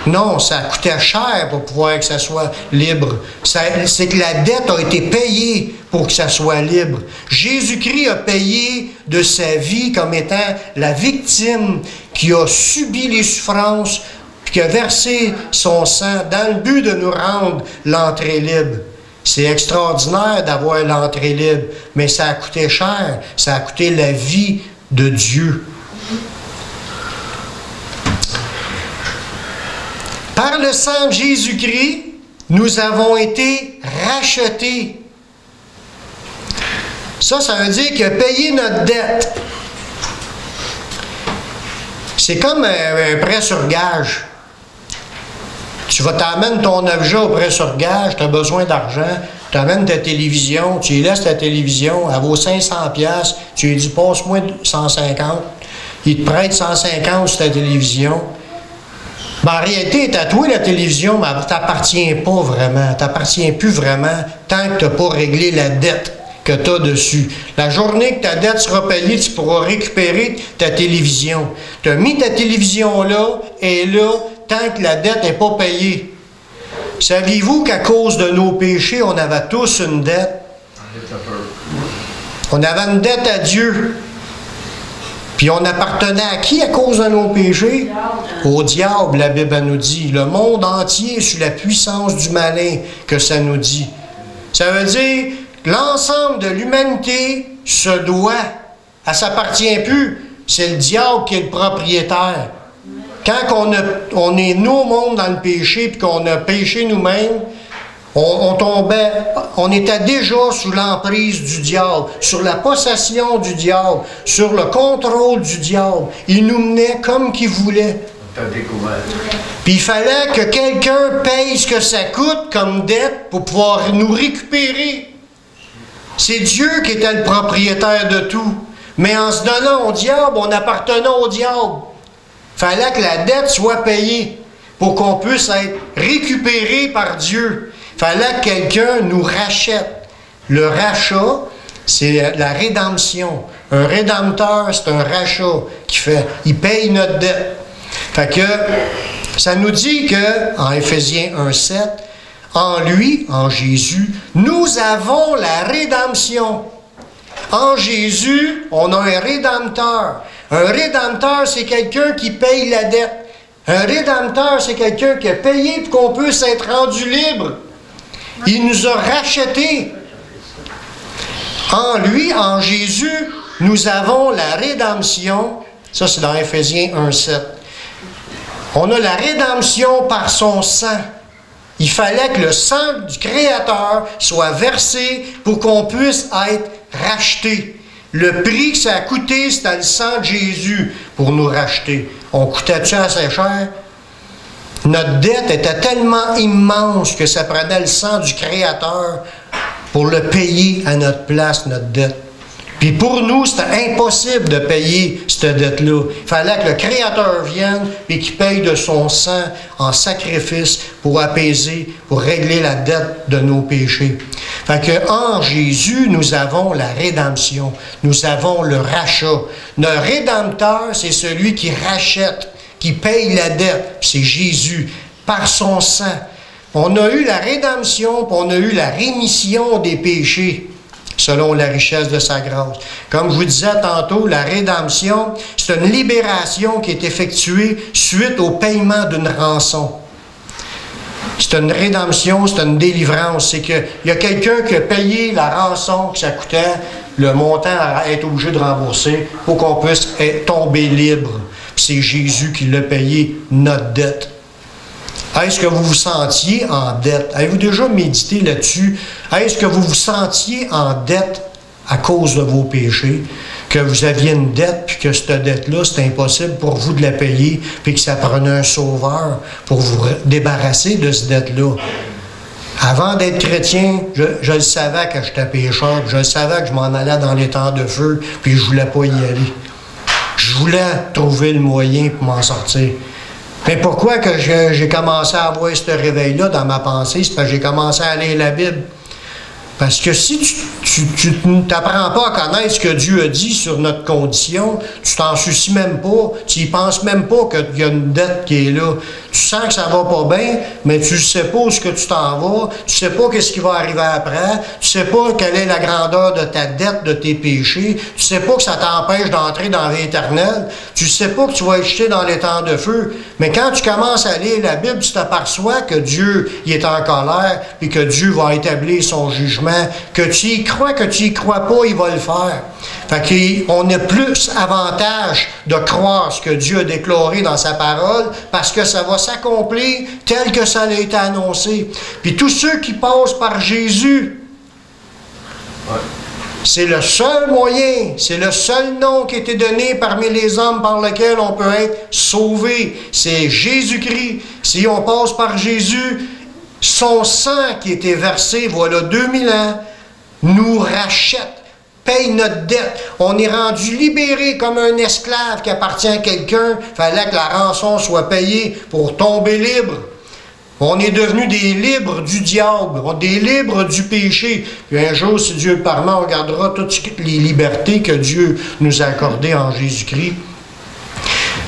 Non, ça coûtait cher pour pouvoir que ça soit libre. C'est que la dette a été payée pour que ça soit libre. Jésus-Christ a payé de sa vie comme étant la victime qui a subi les souffrances puis qui a versé son sang dans le but de nous rendre l'entrée libre. C'est extraordinaire d'avoir l'entrée libre, mais ça a coûté cher. Ça a coûté la vie de Dieu. Par le sang de Jésus-Christ, nous avons été rachetés. Ça veut dire qu'il a payé notre dette. C'est comme un prêt sur gage. Tu vas t'amènes ton objet au prêt sur gage, tu as besoin d'argent, tu amènes ta télévision, tu lui laisses ta télévision, elle vaut 500$, tu lui dis passe-moi 150$, il te prête 150$ sur ta télévision. Ben, en réalité, t'as toi la télévision, mais elle ne t'appartient pas vraiment, elle ne t'appartient plus vraiment tant que tu n'as pas réglé la dette que tu as dessus. La journée que ta dette sera payée, tu pourras récupérer ta télévision. Tu as mis ta télévision là, et là, tant que la dette n'est pas payée. Saviez-vous qu'à cause de nos péchés, on avait tous une dette? On avait une dette à Dieu. Puis on appartenait à qui à cause de nos péchés? Au diable, la Bible nous dit. Le monde entier est sous la puissance du malin, que ça nous dit. Ça veut dire que l'ensemble de l'humanité se doit, elle ne s'appartient plus. C'est le diable qui est le propriétaire. Quand on est nous au monde dans le péché, puis qu'on a péché nous-mêmes, on était déjà sous l'emprise du diable, sur la possession du diable, sur le contrôle du diable. Il nous menait comme qu'il voulait. Puis il fallait que quelqu'un paye ce que ça coûte comme dette pour pouvoir nous récupérer. C'est Dieu qui était le propriétaire de tout. Mais en se donnant au diable, on appartenait au diable. Il fallait que la dette soit payée pour qu'on puisse être récupéré par Dieu. Il fallait que quelqu'un nous rachète. Le rachat, c'est la rédemption. Un rédempteur, c'est un rachat qui fait. Il paye notre dette. Fait que ça nous dit que, en Éphésiens 1,7, en lui, en Jésus, nous avons la rédemption. En Jésus, on a un rédempteur. Un rédempteur, c'est quelqu'un qui paye la dette. Un rédempteur, c'est quelqu'un qui a payé pour qu'on puisse être rendu libre. Il nous a rachetés. En lui, en Jésus, nous avons la rédemption. Ça, c'est dans Éphésiens 1,7. On a la rédemption par son sang. Il fallait que le sang du Créateur soit versé pour qu'on puisse être racheté. Le prix que ça a coûté, c'était le sang de Jésus pour nous racheter. On coûtait-tu assez cher? Notre dette était tellement immense que ça prenait le sang du Créateur pour le payer à notre place, notre dette. Puis pour nous, c'était impossible de payer cette dette-là. Il fallait que le Créateur vienne et qu'il paye de son sang en sacrifice pour apaiser, pour régler la dette de nos péchés. Fait que en Jésus, nous avons la rédemption. Nous avons le rachat. Notre Rédempteur, c'est celui qui rachète, qui paye la dette. C'est Jésus, par son sang. On a eu la rédemption, puis on a eu la rémission des péchés, selon la richesse de sa grâce. Comme je vous disais tantôt, la rédemption, c'est une libération qui est effectuée suite au paiement d'une rançon. C'est une rédemption, c'est une délivrance. C'est qu'il y a quelqu'un qui a payé la rançon que ça coûtait, le montant à être obligé de rembourser pour qu'on puisse tomber libre. Puis c'est Jésus qui l'a payé, notre dette. Est-ce que vous vous sentiez en dette? Avez-vous déjà médité là-dessus? Est-ce que vous vous sentiez en dette à cause de vos péchés? Que vous aviez une dette, puis que cette dette-là, c'était impossible pour vous de la payer, puis que ça prenait un sauveur pour vous débarrasser de cette dette-là? Avant d'être chrétien, je le savais que j'étais pécheur, je le savais que je m'en allais dans les temps de feu, puis je ne voulais pas y aller. Je voulais trouver le moyen pour m'en sortir. Mais pourquoi que j'ai commencé à avoir ce réveil-là dans ma pensée? C'est parce que j'ai commencé à lire la Bible. Parce que si tu n'apprends pas à connaître ce que Dieu a dit sur notre condition, tu t'en soucies même pas, tu n'y penses même pas qu'il y a une dette qui est là. Tu sens que ça va pas bien, mais tu ne sais pas où est-ce que tu t'en vas, tu ne sais pas qu'est-ce qui va arriver après, tu ne sais pas quelle est la grandeur de ta dette, de tes péchés, tu ne sais pas que ça t'empêche d'entrer dans la vie éternelle, tu ne sais pas que tu vas être jeté dans les temps de feu. Mais quand tu commences à lire la Bible, tu t'aperçois que Dieu il est en colère et que Dieu va établir son jugement. Que tu y crois, que tu y crois pas, il va le faire. Fait qu'on a plus avantage de croire ce que Dieu a déclaré dans sa parole parce que ça va s'accomplir tel que ça a été annoncé. Puis tous ceux qui passent par Jésus, c'est le seul moyen, c'est le seul nom qui a été donné parmi les hommes par lequel on peut être sauvé. C'est Jésus-Christ. Si on passe par Jésus, son sang qui a été versé, voilà 2000 ans, nous rachète, paye notre dette. On est rendu libéré comme un esclave qui appartient à quelqu'un. Il fallait que la rançon soit payée pour tomber libre. On est devenu des libres du diable, des libres du péché. Puis un jour, si Dieu le permet, on regardera toutes les libertés que Dieu nous a accordées en Jésus-Christ.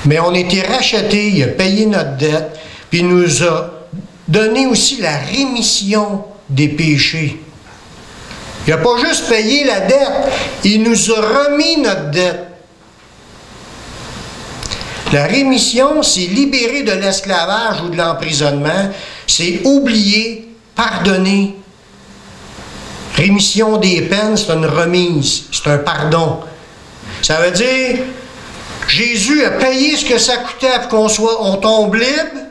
Mais on a été rachetés, il a payé notre dette, puis il nous a donné aussi la rémission des péchés. Il n'a pas juste payé la dette, il nous a remis notre dette. La rémission, c'est libérer de l'esclavage ou de l'emprisonnement, c'est oublier, pardonner. Rémission des peines, c'est une remise, c'est un pardon. Ça veut dire, Jésus a payé ce que ça coûtait pour on tombe libre,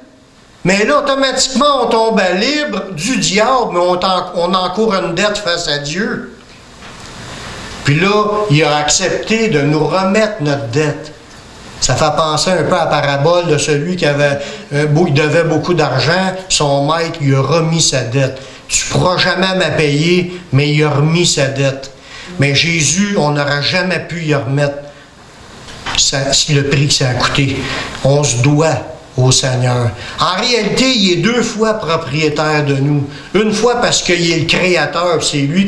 mais là, automatiquement, on tombe libre du diable, mais on encourt une dette face à Dieu. Puis là, il a accepté de nous remettre notre dette. Ça fait penser un peu à la parabole de celui qui devait beaucoup d'argent, son maître lui a remis sa dette. Tu ne pourras jamais me payer, mais il a remis sa dette. Mais Jésus, on n'aura jamais pu y remettre le prix que ça a coûté. On se doit au Seigneur. En réalité, il est 2 fois propriétaire de nous. Une fois parce qu'il est le créateur, c'est lui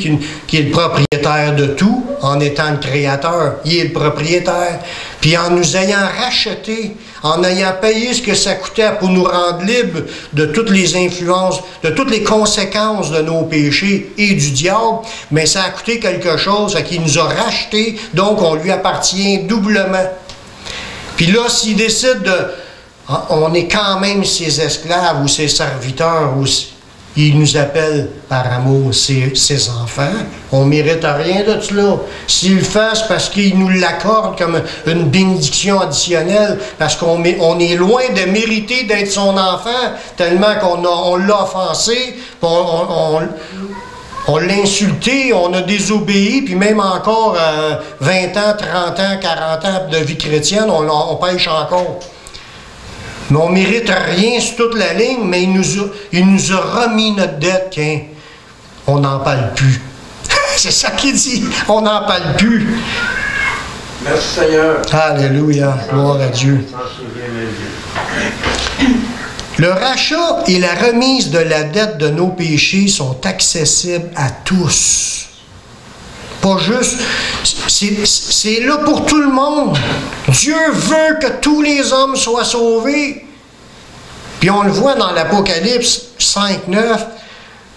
qui est le propriétaire de tout, en étant le créateur. Il est le propriétaire. Puis en nous ayant racheté, en ayant payé ce que ça coûtait pour nous rendre libres de toutes les influences, de toutes les conséquences de nos péchés et du diable, mais ça a coûté quelque chose, qu'il nous a racheté, donc on lui appartient doublement. Puis là, s'il décide on est quand même ses esclaves ou ses serviteurs. Il nous appelle par amour ses enfants. On ne mérite rien de cela. S'il le fait, c'est parce qu'il nous l'accorde comme une bénédiction additionnelle, parce qu'on est loin de mériter d'être son enfant, tellement qu'on l'a offensé, on l'a insulté, on a désobéi, puis même encore 20 ans, 30 ans, 40 ans de vie chrétienne, on pêche encore. Mais on ne mérite rien sur toute la ligne, mais il nous a remis notre dette qu'on n'en parle plus. C'est ça qu'il dit, on n'en parle plus. Merci Seigneur. Alléluia, gloire à Dieu. Le rachat et la remise de la dette de nos péchés sont accessibles à tous. Pas juste, c'est là pour tout le monde. Dieu veut que tous les hommes soient sauvés. Puis on le voit dans l'Apocalypse 5:9,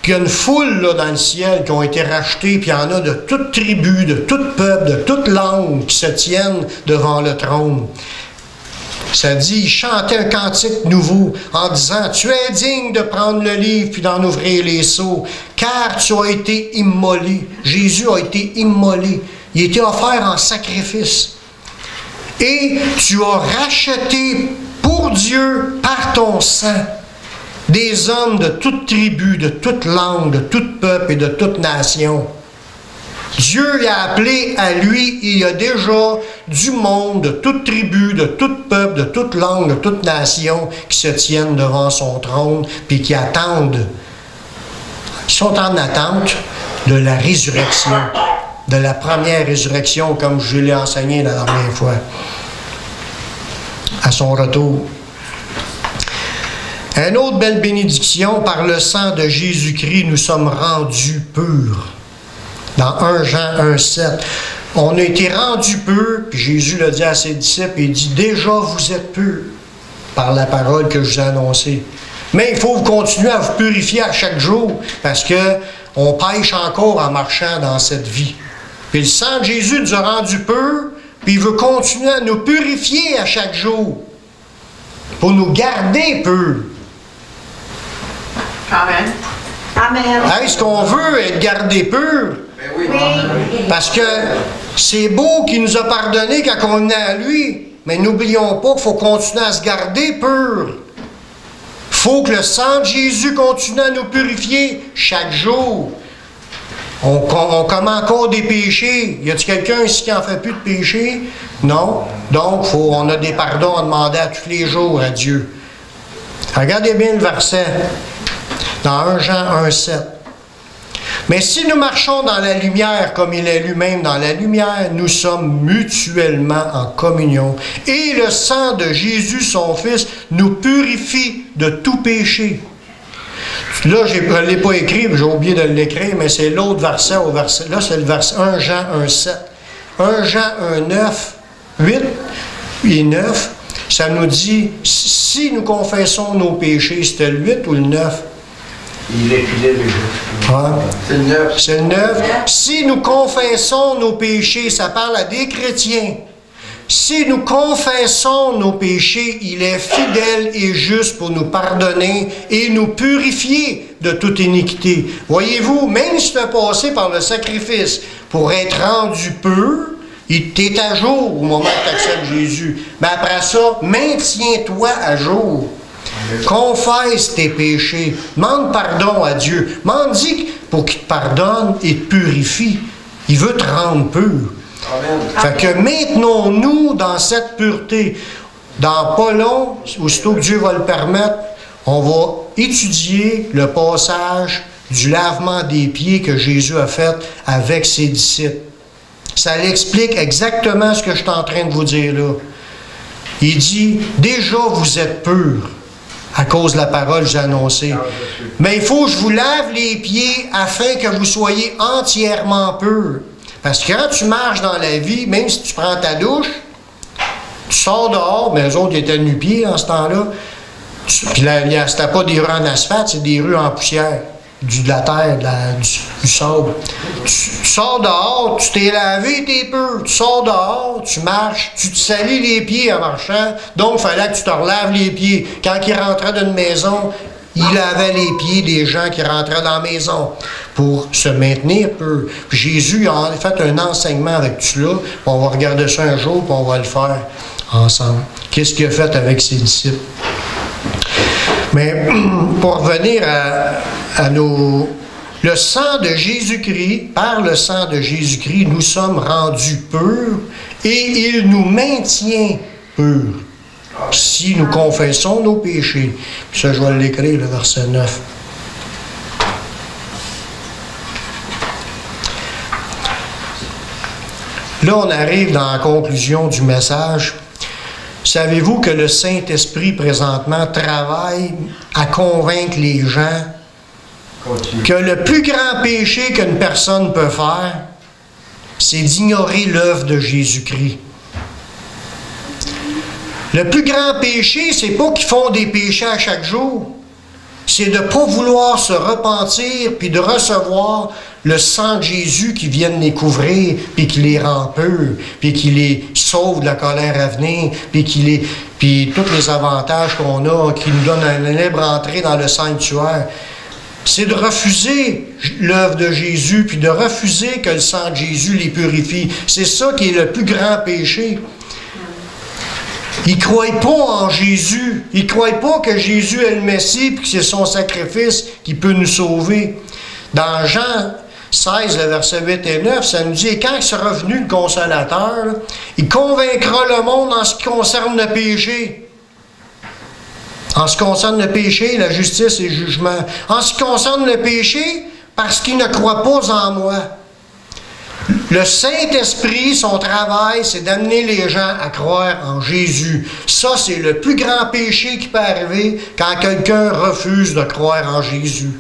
qu'il y a une foule là, dans le ciel qui ont été rachetés, puis il y en a de toute tribu, de tout peuple, de toute langue qui se tiennent devant le trône. Ça dit, il chantait un cantique nouveau en disant, « Tu es digne de prendre le livre puis d'en ouvrir les sceaux, car tu as été immolé. » Jésus a été immolé. Il a été offert en sacrifice. Et tu as racheté pour Dieu, par ton sang, des hommes de toute tribu, de toute langue, de tout peuple et de toute nation. Dieu a appelé à lui, il y a déjà du monde, de toute tribu, de tout peuple, de toute langue, de toute nation qui se tiennent devant son trône puis qui attendent. Ils sont en attente de la résurrection, de la première résurrection, comme je l'ai enseigné la dernière fois, à son retour. Une autre belle bénédiction, par le sang de Jésus-Christ, nous sommes rendus purs. Dans 1 Jean 1,7, on a été rendus purs, puis Jésus l'a dit à ses disciples, il dit, déjà vous êtes purs par la parole que je vous ai annoncée. Mais il faut continuer à vous purifier à chaque jour, parce qu'on pêche encore en marchant dans cette vie. Puis le sang de Jésus nous a rendus purs, puis il veut continuer à nous purifier à chaque jour, pour nous garder purs. Amen. Amen. Est-ce qu'on veut être gardé pur? Oui. Parce que c'est beau qu'il nous a pardonné quand on est à lui. Mais n'oublions pas qu'il faut continuer à se garder pur. Il faut que le sang de Jésus continue à nous purifier chaque jour. On commet encore des péchés. Y a-t-il quelqu'un ici qui n'en fait plus de péchés? Non. Donc, on a des pardons à demander à tous les jours à Dieu. Regardez bien le verset. Dans 1 Jean 1,7. Mais si nous marchons dans la lumière, comme il est lui-même dans la lumière, nous sommes mutuellement en communion. Et le sang de Jésus, son Fils, nous purifie de tout péché. Là, je ne l'ai pas écrit, j'ai oublié de l'écrire, mais c'est l'autre verset. Là, c'est le verset 1 Jean 1,7. 1 Jean 1,9, 8 et 9, ça nous dit, si nous confessons nos péchés, c'était le 8 ou le 9? Il est fidèle et juste. Ouais. C'est le 9. C'est le 9. Si nous confessons nos péchés, ça parle à des chrétiens. Si nous confessons nos péchés, il est fidèle et juste pour nous pardonner et nous purifier de toute iniquité. Voyez-vous, même si tu as passé par le sacrifice pour être rendu pur, tu es à jour au moment où tu acceptes Jésus. Mais après ça, maintiens-toi à jour. Confesse tes péchés. Demande pardon à Dieu. Demande-lui pour qu'il te pardonne et te purifie. Il veut te rendre pur. Amen. Fait que maintenons-nous dans cette pureté. Dans pas long, aussitôt que Dieu va le permettre, on va étudier le passage du lavement des pieds que Jésus a fait avec ses disciples. Ça l'explique exactement ce que je suis en train de vous dire là. Il dit, déjà vous êtes purs à cause de la parole que j'ai annoncée. Mais il faut que je vous lave les pieds afin que vous soyez entièrement purs. Parce que quand tu marches dans la vie, même si tu prends ta douche, tu sors dehors, mais eux autres ils étaient nu-pieds en ce temps-là. Puis là, c'était pas des rues en asphalte, c'est des rues en poussière. De la terre, du sable. Tu sors dehors, tu t'es lavé tes purs. Tu sors dehors, tu marches, tu te salis les pieds en marchant. Donc, il fallait que tu te relaves les pieds. Quand il rentrait d'une maison, il lavait les pieds des gens qui rentraient dans la maison pour se maintenir pur. Puis Jésus a fait un enseignement avec tout cela. On va regarder ça un jour, puis on va le faire ensemble. Qu'est-ce qu'il a fait avec ses disciples? Mais pour revenir le sang de Jésus-Christ, par le sang de Jésus-Christ, nous sommes rendus purs et il nous maintient purs si nous confessons nos péchés. Puis ça, je vais l'écrire, le verset 9. Là, on arrive dans la conclusion du message. Savez-vous que le Saint-Esprit, présentement, travaille à convaincre les gens que le plus grand péché qu'une personne peut faire, c'est d'ignorer l'œuvre de Jésus-Christ. Le plus grand péché, c'est pas qu'ils font des péchés à chaque jour. C'est de ne pas vouloir se repentir puis de recevoir le sang de Jésus qui vient les couvrir, puis qui les rend purs, puis qui les sauve de la colère à venir, puis tous les avantages qu'on a, qui nous donnent une libre entrée dans le sanctuaire. C'est de refuser l'œuvre de Jésus, puis de refuser que le sang de Jésus les purifie. C'est ça qui est le plus grand péché. Ils ne croient pas en Jésus. Ils ne croient pas que Jésus est le Messie, puis que c'est son sacrifice qui peut nous sauver. Dans Jean 16, le verset 8 et 9, ça nous dit, et quand il sera venu le Consolateur, là, il convaincra le monde en ce qui concerne le péché. En ce qui concerne le péché, la justice et le jugement. En ce qui concerne le péché, parce qu'il ne croit pas en moi. Le Saint-Esprit, son travail, c'est d'amener les gens à croire en Jésus. Ça, c'est le plus grand péché qui peut arriver quand quelqu'un refuse de croire en Jésus.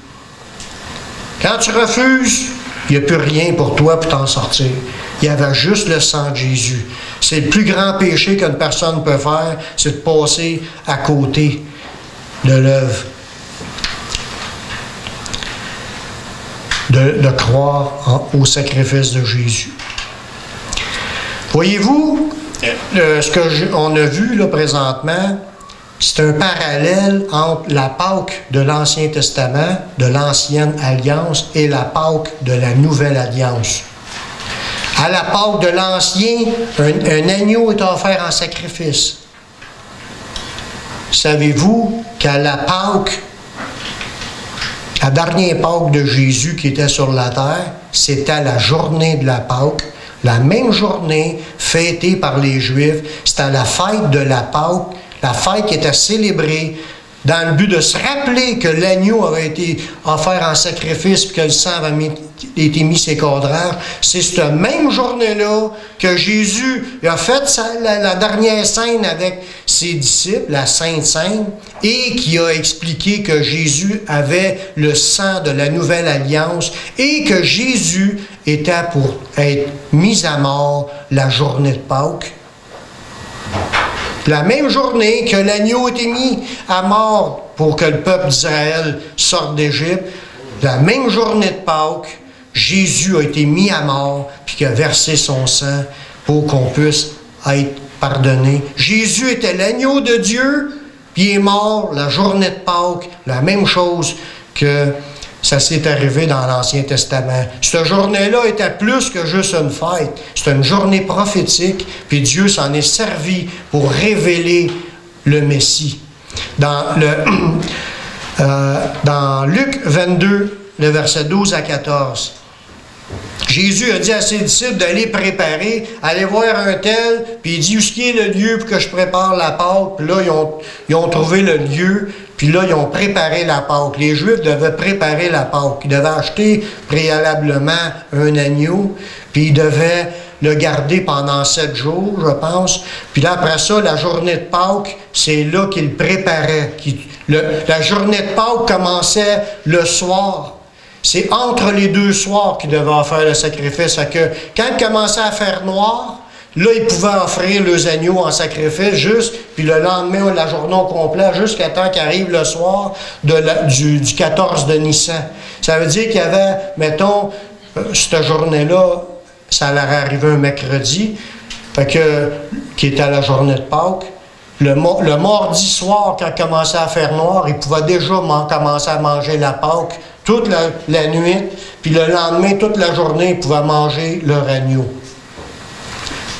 Quand tu refuses, il n'y a plus rien pour toi pour t'en sortir. Il y avait juste le sang de Jésus. C'est le plus grand péché qu'une personne peut faire, c'est de passer à côté de l'œuvre. De croire au sacrifice de Jésus. Voyez-vous, ce qu'on a vu là présentement, c'est un parallèle entre la Pâque de l'Ancien Testament, de l'Ancienne Alliance, et la Pâque de la Nouvelle Alliance. À la Pâque de l'Ancien, un agneau est offert en sacrifice. Savez-vous qu'à la Pâque, la dernière Pâque de Jésus qui était sur la terre, c'était la journée de la Pâque, la même journée fêtée par les Juifs. C'était la fête de la Pâque, la fête qui était célébrée dans le but de se rappeler que l'agneau avait été offert en sacrifice et que le sang avait été mis sur ses cadrages. C'est cette même journée-là que Jésus a fait la dernière scène avec ses disciples, la Sainte Seine, et qui a expliqué que Jésus avait le sang de la Nouvelle Alliance et que Jésus était pour être mis à mort la journée de Pâques. La même journée que l'agneau a été mis à mort pour que le peuple d'Israël sorte d'Égypte, la même journée de Pâques, Jésus a été mis à mort puis qu'il a versé son sang pour qu'on puisse être pardonné. Jésus était l'agneau de Dieu, puis il est mort la journée de Pâques, la même chose que ça s'est arrivé dans l'Ancien Testament. Cette journée-là était plus que juste une fête. C'est une journée prophétique, puis Dieu s'en est servi pour révéler le Messie. Dans Luc 22, le verset 12 à 14, Jésus a dit à ses disciples d'aller préparer, aller voir un tel, puis il dit, où est le lieu pour que je prépare la Pâque? Puis là, ils ont trouvé le lieu, puis là, ils ont préparé la Pâque. Les Juifs devaient préparer la Pâque. Ils devaient acheter préalablement un agneau, puis ils devaient le garder pendant 7 jours, je pense. Puis là, après ça, la journée de Pâques, c'est là qu'ils préparaient. La journée de Pâques commençait le soir. C'est entre les 2 soirs qu'ils devaient faire le sacrifice. Que quand il commençait à faire noir, là, ils pouvaient offrir leurs agneaux en sacrifice juste, puis le lendemain, la journée au complet, jusqu'à temps qu'arrive le soir du 14 de Nissan. Ça veut dire qu'il y avait, mettons, cette journée-là, ça allait arriver un mercredi, qui était la journée de Pâques. Le mardi soir, quand il commençait à faire noir, ils pouvaient déjà commencer à manger la Pâque toute la nuit, puis le lendemain, toute la journée, ils pouvaient manger leur agneau.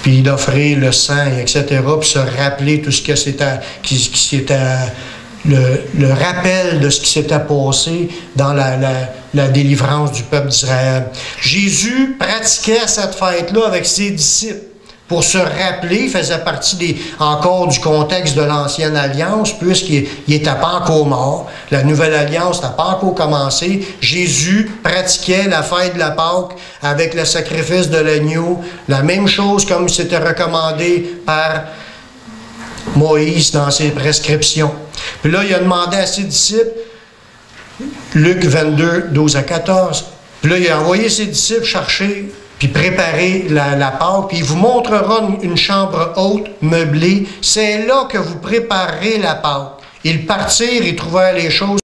Puis d'offrir le sang, etc., puis se rappeler tout ce que c'était, le rappel de ce qui s'était passé dans la délivrance du peuple d'Israël. Jésus pratiquait cette fête-là avec ses disciples. Pour se rappeler, il faisait partie encore du contexte de l'Ancienne Alliance, puisqu'il n'était pas encore mort. La Nouvelle Alliance n'a pas encore commencé. Jésus pratiquait la fête de la Pâque avec le sacrifice de l'agneau, la même chose comme c'était recommandé par Moïse dans ses prescriptions. Puis là, il a demandé à ses disciples, Luc 22, 12 à 14, puis là, il a envoyé ses disciples chercher puis préparer la Pâque, puis il vous montrera une chambre haute, meublée. C'est là que vous préparerez la Pâque. Ils partirent et trouvèrent les choses